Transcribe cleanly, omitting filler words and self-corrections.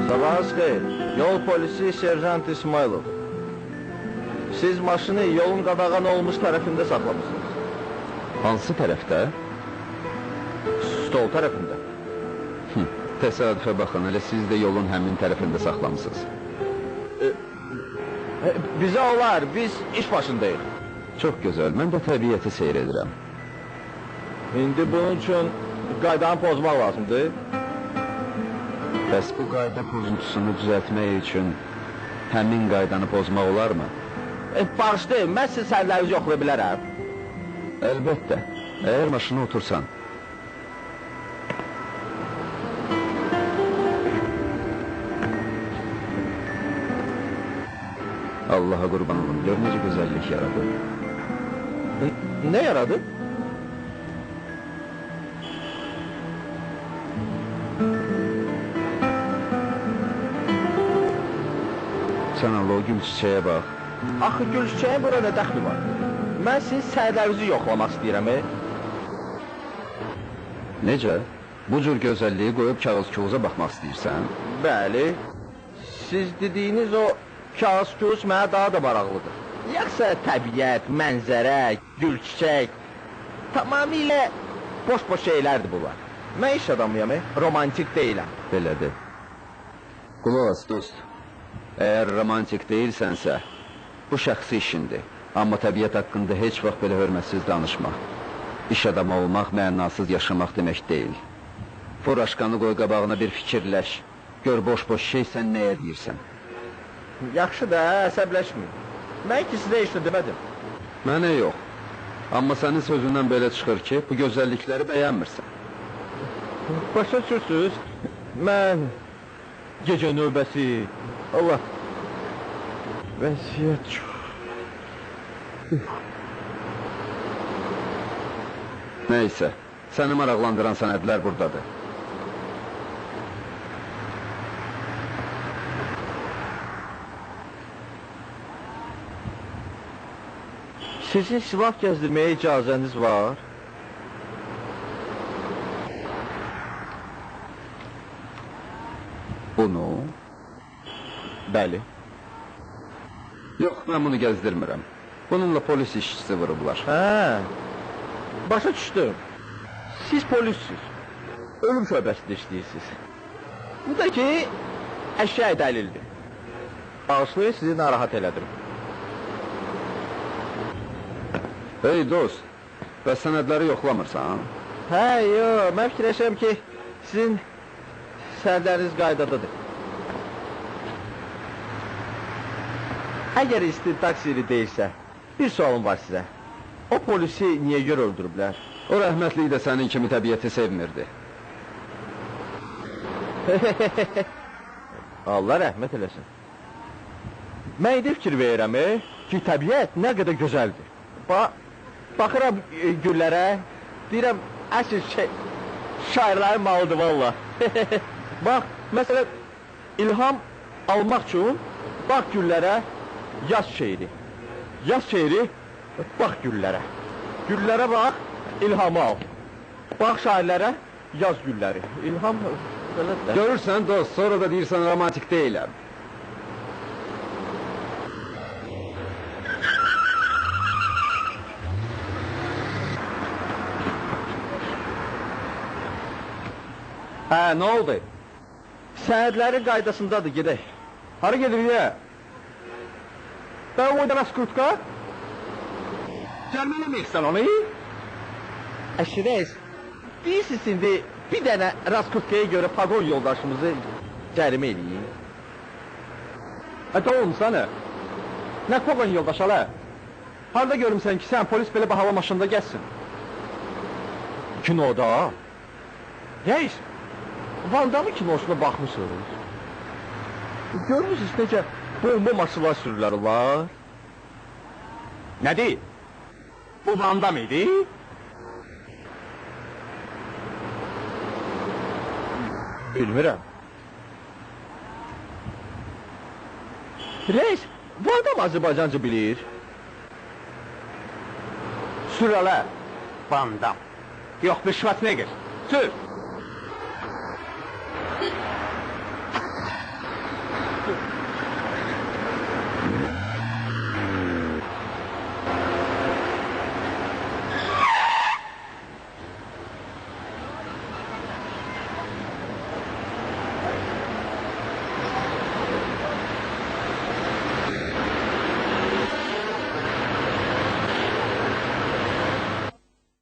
Sabahınız xeyir. Yol polisi Serjant İsmailov. Siz maşını yolun qadağan olmuş tərəfində saxlamışsınız. Hansı tərəfdə? Stol tərəfində. Təsadüfə baxın, elə siz də yolun həmin tərəfində saxlamısınız. Bizə olar, biz iş başındayıq. Çox gözəl, mən də təbiəti seyr edirəm. İndi bunun üçün qaydanı pozmaq lazımdır. Bəs bu qayda pozuntusunu düzəltmək üçün həmin qaydanı pozmaq olarmı? Bağışlayın, mən siz sərlərinizi yoxlaya bilərəm. Əlbəttə, əgər maşına otursan. Allaha qurban olun, gör necə gözəllik yaradı. Nə yaradı? Sən Allah, o gül çiçəyə bax. Axı gül çiçəyin bura nə dəxli var? Mən sizin sərlərinizi yoxlamaq istəyirəm. Necə? Bu cür gözəlliyi qoyub kağız-kağıza baxmaq istəyirsən? Bəli. Siz dediyiniz o kağız-kağız mənə daha da maraqlıdır. Yoxsa təbiət, mənzərə, gül çiçək, tamamilə boş-boş şeylərdir bunlar. Mən iş adamıyam, romantik deyiləm. Belədir. Qulaq as, dost. Əgər romantik deyilsənsə, bu şəxsi işindir. Amma təbiət haqqında heç vaxt belə hörmətsiz danışmaq. İş adamı olmaq, mənasız yaşamaq demək deyil. Furaşkanı qoy qabağına bir fikirləş. Gör boş-boş şey sən nəyə deyirsən. Yaxşı da, əsəbləşməyin. Mən ki sizə heç nə demədim. Mənə yox. Amma sənin sözündən belə çıxır ki, bu gözəllikləri bəyənmirsən. Başa düşürsünüz, mən gecə növbəsi, Allah, vəsiyyət çox. Nəysə, səni maraqlandıran sənədlər buradadır. Sizin silah gəzdirməyə icazəniz var? Bunu? Bəli. Yox, mən bunu gəzdirmirəm. Bununla polis işçisi vurublar. Hə, başa düşdüm. Siz polissiniz. Ölüm şöbəsində işləyirsiniz. Bu da ki, əşya dəlildir. Bağışlayın, sizi narahat elədim. Hey dost, bəs sənədləri yoxlamırsan? Hə, yox, mən fikirləşəm ki, sizin sərləriniz qaydadadır. Əgər istintaq sirri deyilsə, bir sualım var sizə. O polisi niyə görə öldürüblər? O rəhmətlik də sənin kimi təbiəti sevmirdi. Allah rəhmət eləsin. Mən indi fikir verirəm ki, təbiət nə qədər gözəldir. Baxıram güllərə, deyirəm, əsl şairlərin malıdır valla. Bax, məsələn, ilham almaq üçün, bax güllərə, yaz şeiri. Yaz şeiri, bax güllərə. Güllərə bax, ilhamı al. Bax şairlərə, yaz gülləri. İlham... Görürsən dost, sonra da deyirsən romantik deyiləm. Hə, nə oldu? Sənədlərin qaydasındadır, gedək. Hara gedirik ya? Ben o da skutka? Gəlmələməyiksən onu? Əşrəz, deyirsiniz indi bir dənə Raskutkaya görə pagon yoldaşımızı cərimə eləyin. Olmuşsa nə? Nə pagon yoldaş ala? Harada görmüsən ki, sən polis belə bahala maşında gəlsin? Kinoda? Reis, Van Damme kinosuna baxmışsınız. Görmürsünüz necə bomba maşınlar sürüləri var? Nə deyil? Bu Vandam idi? Bilmirəm. Reis, Vandam Azərbaycancı bilir. Sür elə. Vandam. Yox, bir Şvatneger. Sür.